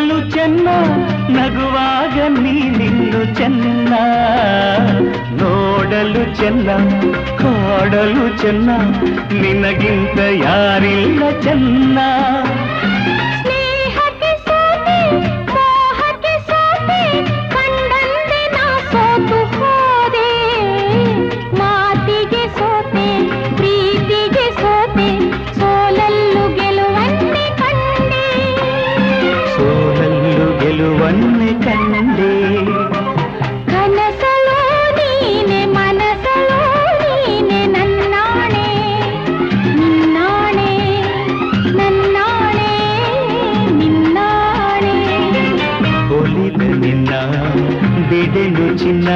ನೋಡಲು ಚೆನ್ನ ನಗುವಾಗ ನೀನಿನ್ನು ಚೆನ್ನ ನೋಡಲು ಚೆನ್ನ ಕಾಡಲು ಚೆನ್ನ ನಿನಗಿಂತ ಯಾರಿಲ್ಲ ಚೆನ್ನ ಸ್ನೇಹಕ್ಕೆ ಸೋತೆ ಮೋಹಕ್ಕೆ ಸೋತೆ ಕಂಡಂತೆ ನಾ ಸೋತು ಹೋದೆ ಮಾತಿಗೆ ಸೋತೆ ಪ್ರೀತಿಗೆ ಸೋತೆ ಸೋಲಲ್ಲು ಗೆಲುವನ್ನೇ ಕಂಡೆ ಸೋಲಲ್ಲು ಗೆಲುವನ್ನೇ ಕಂಡೆ ಕನಸಲೋ ನೀನೆ ಮನಸಲೋ ನೀನೆ ನನ್ನಾಣೆ ನಿನ್ನಾಣೆ ನನ್ನಾಣೆ ನಿನ್ನಾಣೆ ಒಲಿದ ನಿನ್ನ ಬಿಡೆನು ಚಿನ್ನ